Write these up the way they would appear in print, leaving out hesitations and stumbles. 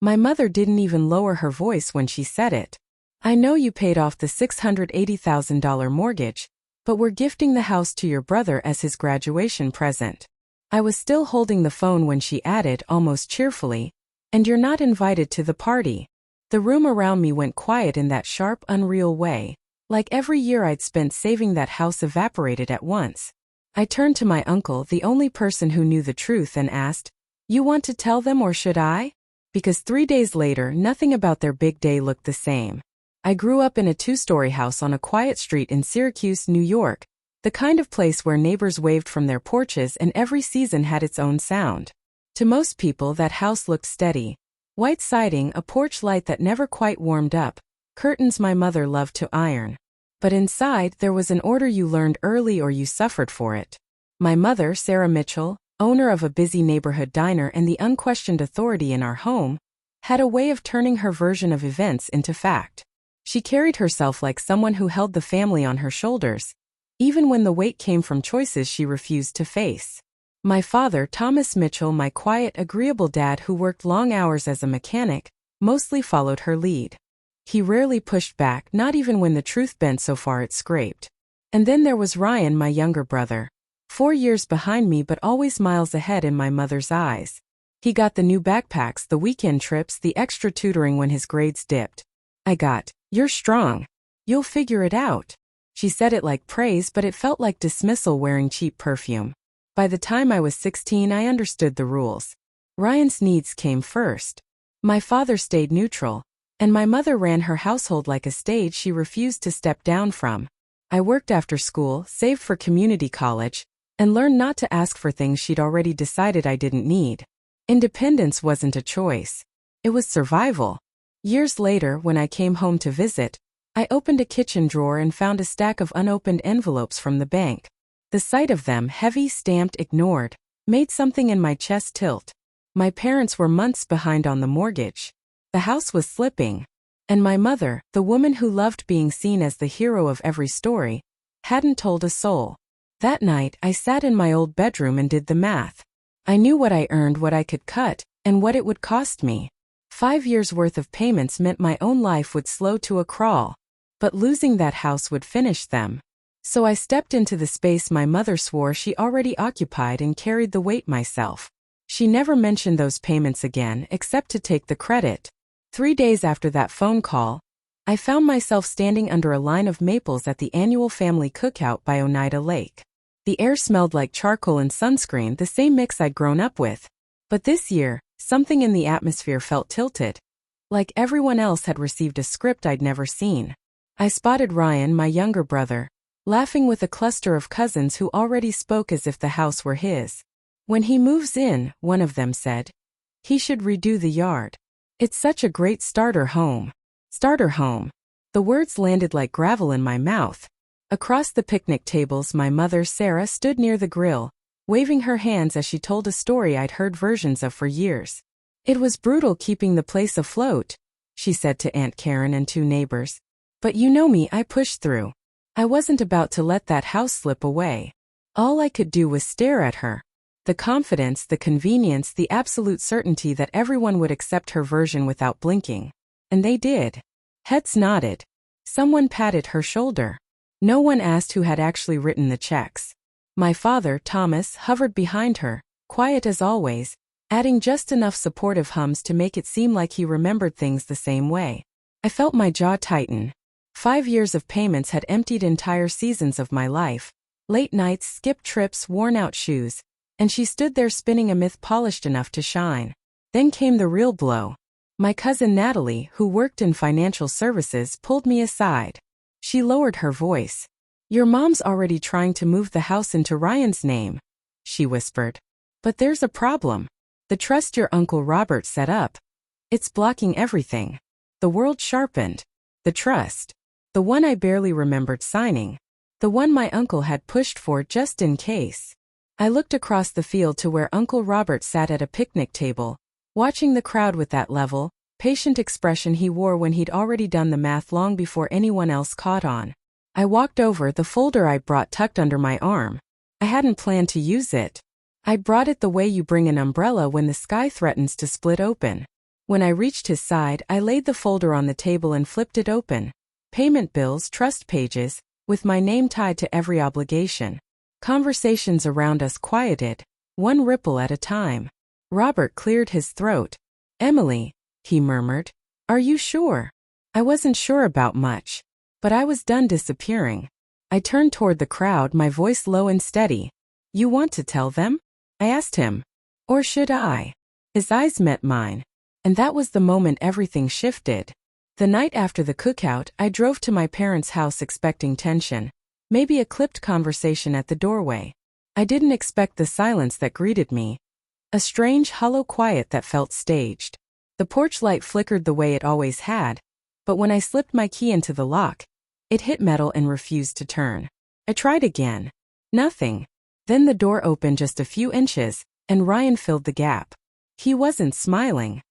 My mother didn't even lower her voice when she said it. I know you paid off the $680,000 mortgage, but we're gifting the house to your brother as his graduation present. I was still holding the phone when she added, almost cheerfully, and you're not invited to the party. The room around me went quiet in that sharp, unreal way, like every year I'd spent saving that house evaporated at once. I turned to my uncle, the only person who knew the truth, and asked, "You want to tell them or should I?" Because 3 days later, nothing about their big day looked the same. I grew up in a 2-story house on a quiet street in Syracuse, New York, the kind of place where neighbors waved from their porches and every season had its own sound. To most people, that house looked steady. White siding, a porch light that never quite warmed up, curtains my mother loved to iron. But inside, there was an order you learned early or you suffered for it. My mother, Sarah Mitchell, owner of a busy neighborhood diner and the unquestioned authority in our home, had a way of turning her version of events into fact. She carried herself like someone who held the family on her shoulders, even when the weight came from choices she refused to face. My father, Thomas Mitchell, my quiet, agreeable dad who worked long hours as a mechanic, mostly followed her lead. He rarely pushed back, not even when the truth bent so far it scraped. And then there was Ryan, my younger brother. 4 years behind me but always miles ahead in my mother's eyes. He got the new backpacks, the weekend trips, the extra tutoring when his grades dipped. I got, "You're strong. You'll figure it out." She said it like praise, but it felt like dismissal wearing cheap perfume. By the time I was 16, I understood the rules. Ryan's needs came first. My father stayed neutral, and my mother ran her household like a stage she refused to step down from. I worked after school, saved for community college, and learned not to ask for things she'd already decided I didn't need. Independence wasn't a choice. It was survival. Years later, when I came home to visit, I opened a kitchen drawer and found a stack of unopened envelopes from the bank. The sight of them, heavy, stamped, ignored, made something in my chest tilt. My parents were months behind on the mortgage. The house was slipping. And my mother, the woman who loved being seen as the hero of every story, hadn't told a soul. That night, I sat in my old bedroom and did the math. I knew what I earned, what I could cut, and what it would cost me. 5 years' worth of payments meant my own life would slow to a crawl. But losing that house would finish them. So I stepped into the space my mother swore she already occupied and carried the weight myself. She never mentioned those payments again, except to take the credit. 3 days after that phone call, I found myself standing under a line of maples at the annual family cookout by Oneida Lake. The air smelled like charcoal and sunscreen, the same mix I'd grown up with. But this year, something in the atmosphere felt tilted. Like everyone else had received a script I'd never seen. I spotted Ryan, my younger brother, laughing with a cluster of cousins who already spoke as if the house were his. "When he moves in," one of them said, "he should redo the yard. It's such a great starter home." Starter home. The words landed like gravel in my mouth. Across the picnic tables, my mother, Sarah, stood near the grill, waving her hands as she told a story I'd heard versions of for years. "It was brutal keeping the place afloat," she said to Aunt Karen and 2 neighbors. "But you know me, I pushed through. I wasn't about to let that house slip away." All I could do was stare at her. The confidence, the convenience, the absolute certainty that everyone would accept her version without blinking. And they did. Heads nodded. Someone patted her shoulder. No one asked who had actually written the checks. My father, Thomas, hovered behind her, quiet as always, adding just enough supportive hums to make it seem like he remembered things the same way. I felt my jaw tighten. 5 years of payments had emptied entire seasons of my life. Late nights, skipped trips, worn-out shoes. And she stood there spinning a myth polished enough to shine. Then came the real blow. My cousin Natalie, who worked in financial services, pulled me aside. She lowered her voice. "Your mom's already trying to move the house into Ryan's name," she whispered. "But there's a problem. The trust your Uncle Robert set up. It's blocking everything." The world sharpened. The trust. The one I barely remembered signing. The one my uncle had pushed for just in case. I looked across the field to where Uncle Robert sat at a picnic table, watching the crowd with that level, patient expression he wore when he'd already done the math long before anyone else caught on. I walked over, the folder I'd brought tucked under my arm. I hadn't planned to use it. I'd brought it the way you bring an umbrella when the sky threatens to split open. When I reached his side, I laid the folder on the table and flipped it open. Payment bills, trust pages, with my name tied to every obligation. Conversations around us quieted, one ripple at a time. Robert cleared his throat. "Emily," he murmured, "are you sure?" I wasn't sure about much, but I was done disappearing. I turned toward the crowd, my voice low and steady. "You want to tell them?" I asked him. "Or should I?" His eyes met mine, and that was the moment everything shifted. The night after the cookout, I drove to my parents' house expecting tension, maybe a clipped conversation at the doorway. I didn't expect the silence that greeted me. A strange, hollow quiet that felt staged. The porch light flickered the way it always had, but when I slipped my key into the lock, it hit metal and refused to turn. I tried again. Nothing. Then the door opened just a few inches, and Ryan filled the gap. He wasn't smiling.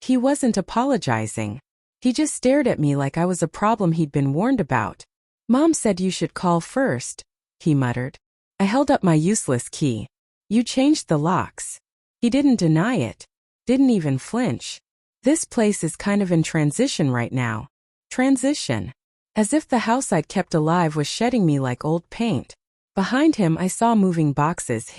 He wasn't apologizing. He just stared at me like I was a problem he'd been warned about. "Mom said you should call first," he muttered. I held up my useless key. "You changed the locks." He didn't deny it. Didn't even flinch. "This place is kind of in transition right now." Transition. As if the house I'd kept alive was shedding me like old paint. Behind him I saw moving boxes,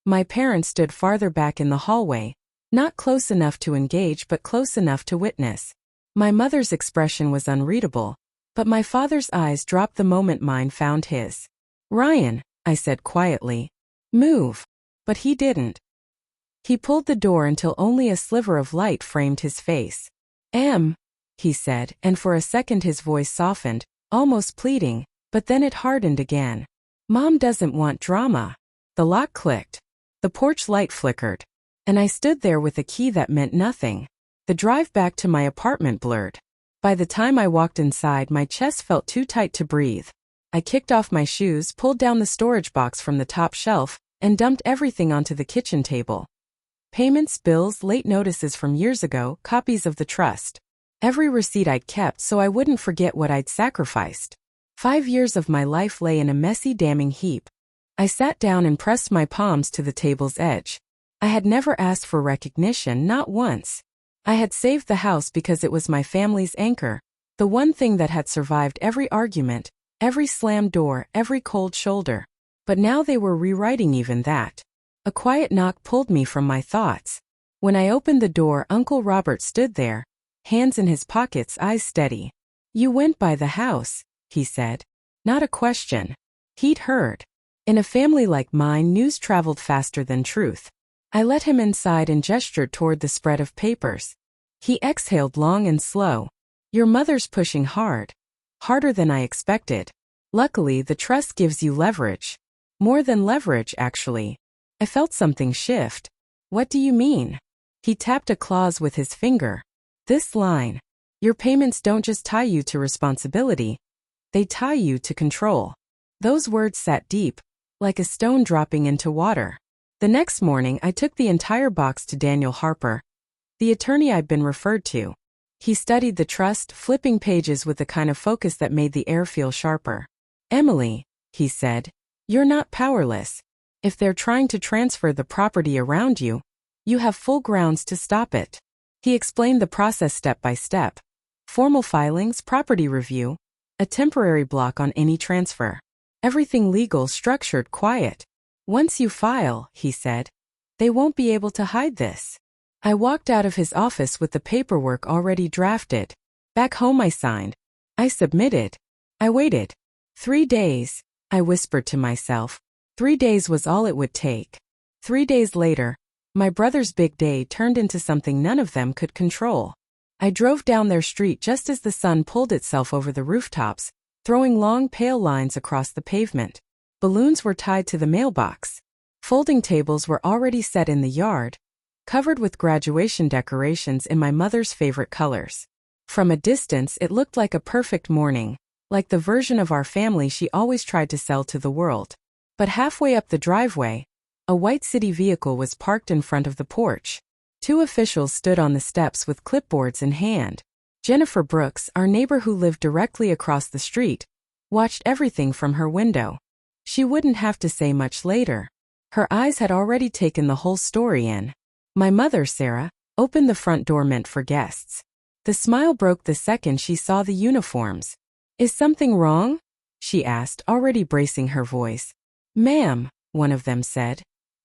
My parents stood farther back in the hallway, not close enough to engage but close enough to witness. My mother's expression was unreadable, but my father's eyes dropped the moment mine found his. "Ryan," I said quietly. "Move." But he didn't. He pulled the door until only a sliver of light framed his face. He said, and for a second his voice softened, almost pleading, but then it hardened again. "Mom doesn't want drama." The lock clicked. The porch light flickered, and I stood there with a key that meant nothing. The drive back to my apartment blurred. By the time I walked inside, my chest felt too tight to breathe. I kicked off my shoes, pulled down the storage box from the top shelf, and dumped everything onto the kitchen table. Payments, bills, late notices from years ago, copies of the trust. Every receipt I'd kept so I wouldn't forget what I'd sacrificed. 5 years of my life lay in a messy, damning heap. I sat down and pressed my palms to the table's edge. I had never asked for recognition, not once. I had saved the house because it was my family's anchor, the one thing that had survived every argument, every slammed door, every cold shoulder. But now they were rewriting even that. A quiet knock pulled me from my thoughts. When I opened the door, Uncle Robert stood there, hands in his pockets, eyes steady. "You went by the house," he said. Not a question. He'd heard. In a family like mine, news traveled faster than truth. I let him inside and gestured toward the spread of papers. He exhaled long and slow. "Your mother's pushing hard. Harder than I expected. Luckily, the trust gives you leverage. More than leverage, actually." I felt something shift. "What do you mean?" He tapped a clause with his finger. "This line. Your payments don't just tie you to responsibility. They tie you to control." Those words sat deep, like a stone dropping into water. The next morning, I took the entire box to Daniel Harper, the attorney I'd been referred to. He studied the trust, flipping pages with the kind of focus that made the air feel sharper. "Emily," he said, "you're not powerless. If they're trying to transfer the property around you, you have full grounds to stop it." He explained the process step by step. Formal filings, property review, a temporary block on any transfer. Everything legal, structured, quiet. "Once you file," he said, "they won't be able to hide this." I walked out of his office with the paperwork already drafted. Back home I signed. I submitted. I waited. 3 days, I whispered to myself. 3 days was all it would take. 3 days later, my brother's big day turned into something none of them could control. I drove down their street just as the sun pulled itself over the rooftops, throwing long pale lines across the pavement. Balloons were tied to the mailbox. Folding tables were already set in the yard, covered with graduation decorations in my mother's favorite colors. From a distance, it looked like a perfect morning, like the version of our family she always tried to sell to the world. But halfway up the driveway, a white city vehicle was parked in front of the porch. 2 officials stood on the steps with clipboards in hand. Jennifer Brooks, our neighbor who lived directly across the street, watched everything from her window. She wouldn't have to say much later. Her eyes had already taken the whole story in. My mother, Sarah, Open the front door meant for guests. The smile broke the second she saw the uniforms. Is something wrong? She asked, already bracing her voice. Ma'am, one of them said.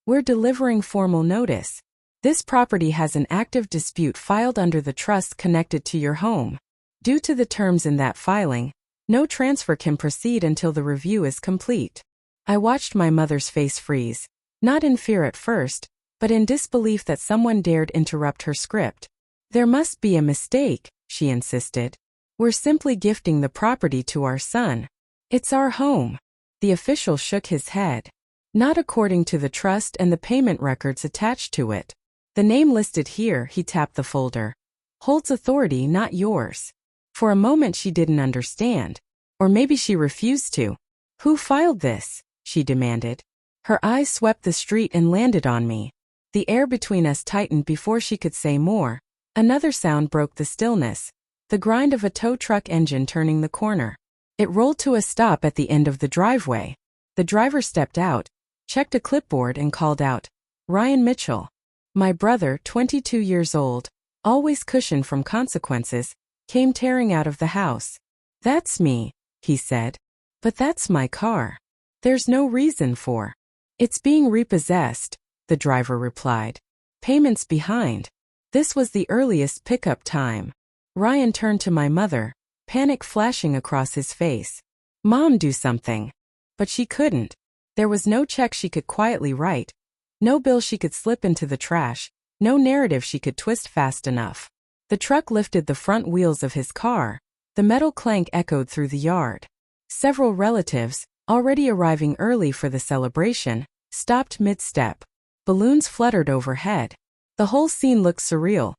We're delivering formal notice. This property has an active dispute filed under the trust connected to your home. Due to the terms in that filing, no transfer can proceed until the review is complete. I watched my mother's face freeze, not in fear at first, but in disbelief that someone dared interrupt her script. There must be a mistake, she insisted. We're simply gifting the property to our son. It's our home. The official shook his head. Not according to the trust and the payment records attached to it. The name listed here, he tapped the folder, holds authority, not yours. For a moment she didn't understand. Or maybe she refused to. Who filed this? She demanded. Her eyes swept the street and landed on me. The air between us tightened before she could say more. Another sound broke the stillness. The grind of a tow truck engine turning the corner. It rolled to a stop at the end of the driveway. The driver stepped out, checked a clipboard and called out, Ryan Mitchell. My brother, 22 years old, always cushioned from consequences, came tearing out of the house. That's me, he said. But that's my car. There's no reason for. It's being repossessed, the driver replied. Payments behind. This was the earliest pickup time. Ryan turned to my mother, panic flashing across his face. Mom, do something. But she couldn't. There was no check she could quietly write, no bill she could slip into the trash, no narrative she could twist fast enough. The truck lifted the front wheels of his car. The metal clank echoed through the yard. Several relatives, already arriving early for the celebration, stopped mid-step. Balloons fluttered overhead. The whole scene looked surreal,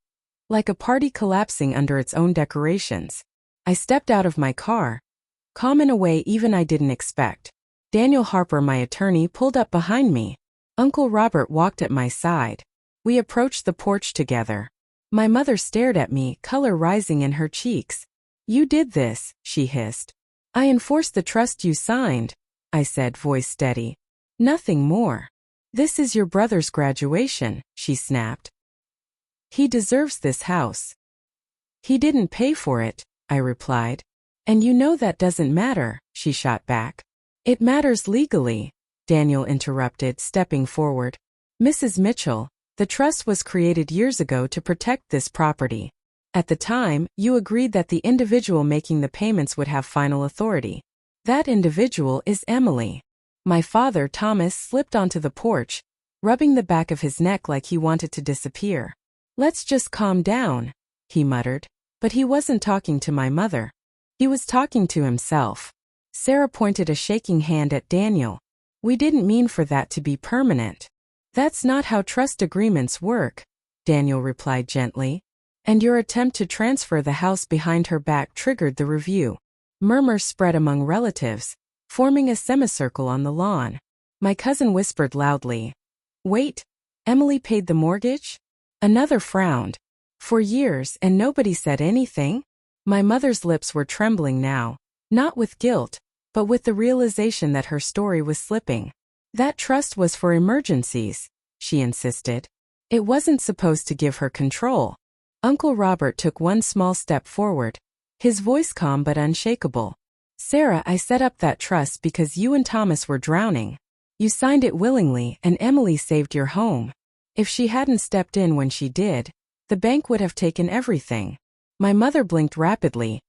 like a party collapsing under its own decorations. I stepped out of my car, calm in a way even I didn't expect. Daniel Harper, my attorney, pulled up behind me. Uncle Robert walked at my side. We approached the porch together. My mother stared at me, color rising in her cheeks. You did this, she hissed. I enforced the trust you signed, I said, voice steady. Nothing more. This is your brother's graduation, she snapped. He deserves this house. He didn't pay for it, I replied. And you know that doesn't matter, she shot back. It matters legally, Daniel interrupted, stepping forward. Mrs. Mitchell, the trust was created years ago to protect this property. At the time, you agreed that the individual making the payments would have final authority. That individual is Emily. My father, Thomas, slipped onto the porch, rubbing the back of his neck like he wanted to disappear. Let's just calm down, he muttered. But he wasn't talking to my mother. He was talking to himself. Sarah pointed a shaking hand at Daniel. We didn't mean for that to be permanent. That's not how trust agreements work, Daniel replied gently. And your attempt to transfer the house behind her back triggered the review. Murmurs spread among relatives, forming a semicircle on the lawn. My cousin whispered loudly, Wait, Emily paid the mortgage? Another frowned. For years, and nobody said anything? My mother's lips were trembling now, not with guilt, but with the realization that her story was slipping. That trust was for emergencies, she insisted. It wasn't supposed to give her control. Uncle Robert took one small step forward, his voice calm but unshakable. Sarah, I set up that trust because you and Thomas were drowning. You signed it willingly, and Emily saved your home. If she hadn't stepped in when she did, the bank would have taken everything. My mother blinked rapidly.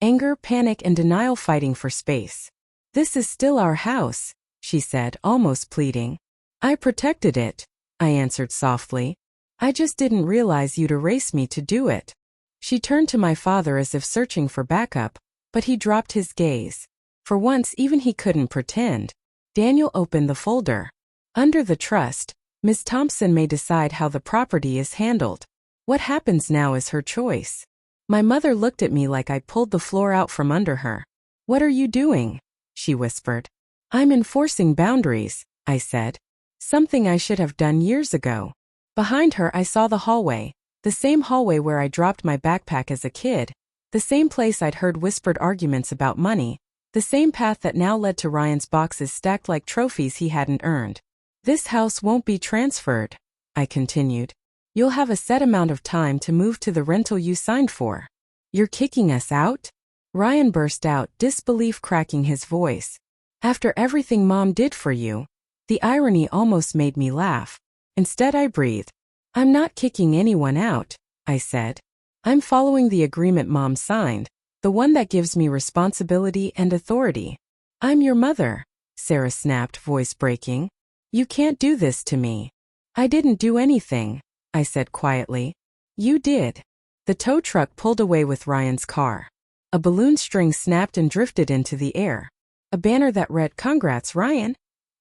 Anger, panic, and denial fighting for space. This is still our house, she said, almost pleading. I protected it, I answered softly. I just didn't realize you'd erase me to do it. She turned to my father as if searching for backup, but he dropped his gaze. For once, even he couldn't pretend. Daniel opened the folder. Under the trust, Ms. Thompson may decide how the property is handled. What happens now is her choice. My mother looked at me like I pulled the floor out from under her. What are you doing? She whispered. I'm enforcing boundaries, I said. Something I should have done years ago. Behind her I saw the hallway, the same hallway where I dropped my backpack as a kid, the same place I'd heard whispered arguments about money, the same path that now led to Ryan's boxes stacked like trophies he hadn't earned. This house won't be transferred, I continued. You'll have a set amount of time to move to the rental you signed for. You're kicking us out? Ryan burst out, disbelief cracking his voice. After everything Mom did for you? The irony almost made me laugh. Instead, I breathed. I'm not kicking anyone out, I said. I'm following the agreement Mom signed, the one that gives me responsibility and authority. I'm your mother, Sarah snapped, voice breaking. You can't do this to me. I didn't do anything, I said quietly. You did. The tow truck pulled away with Ryan's car. A balloon string snapped and drifted into the air. A banner that read, "Congrats, Ryan,"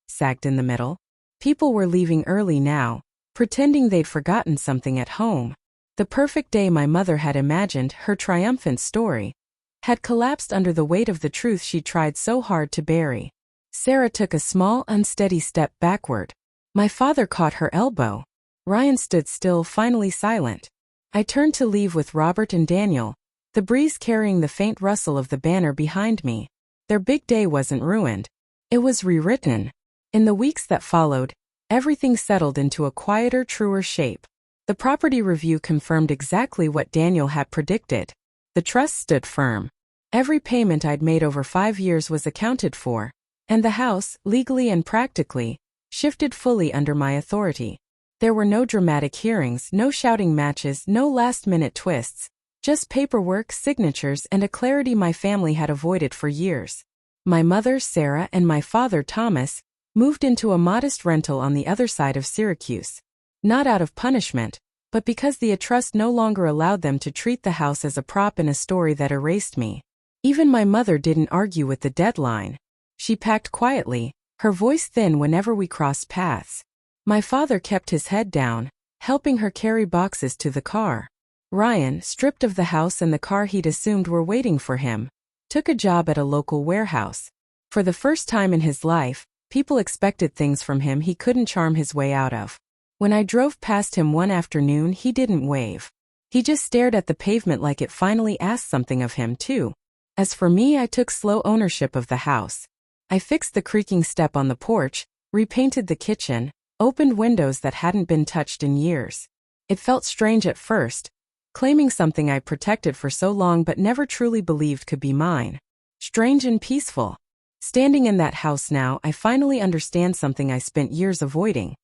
sagged in the middle. People were leaving early now, pretending they'd forgotten something at home. The perfect day my mother had imagined, her triumphant story, had collapsed under the weight of the truth she tried so hard to bury. Sarah took a small, unsteady step backward. My father caught her elbow. Ryan stood still, finally silent. I turned to leave with Robert and Daniel, the breeze carrying the faint rustle of the banner behind me. Their big day wasn't ruined. It was rewritten. In the weeks that followed, everything settled into a quieter, truer shape. The property review confirmed exactly what Daniel had predicted. The trust stood firm. Every payment I'd made over 5 years was accounted for, and the house, legally and practically, shifted fully under my authority. There were no dramatic hearings, no shouting matches, no last-minute twists, just paperwork, signatures, and a clarity my family had avoided for years. My mother, Sarah, and my father, Thomas, moved into a modest rental on the other side of Syracuse. Not out of punishment, but because the trust no longer allowed them to treat the house as a prop in a story that erased me. Even my mother didn't argue with the deadline. She packed quietly, her voice thin whenever we crossed paths. My father kept his head down, helping her carry boxes to the car. Ryan, stripped of the house and the car he'd assumed were waiting for him, took a job at a local warehouse. For the first time in his life, people expected things from him he couldn't charm his way out of. When I drove past him one afternoon, he didn't wave. He just stared at the pavement like it finally asked something of him, too. As for me, I took slow ownership of the house. I fixed the creaking step on the porch, repainted the kitchen, opened windows that hadn't been touched in years. It felt strange at first, claiming something I protected for so long but never truly believed could be mine. Strange and peaceful. Standing in that house now, I finally understand something I spent years avoiding.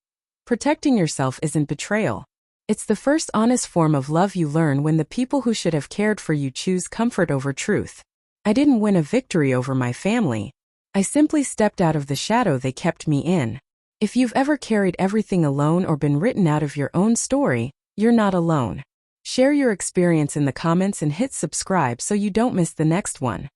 Protecting yourself isn't betrayal. It's the first honest form of love you learn when the people who should have cared for you choose comfort over truth. I didn't win a victory over my family. I simply stepped out of the shadow they kept me in. If you've ever carried everything alone or been written out of your own story, you're not alone. Share your experience in the comments and hit subscribe so you don't miss the next one.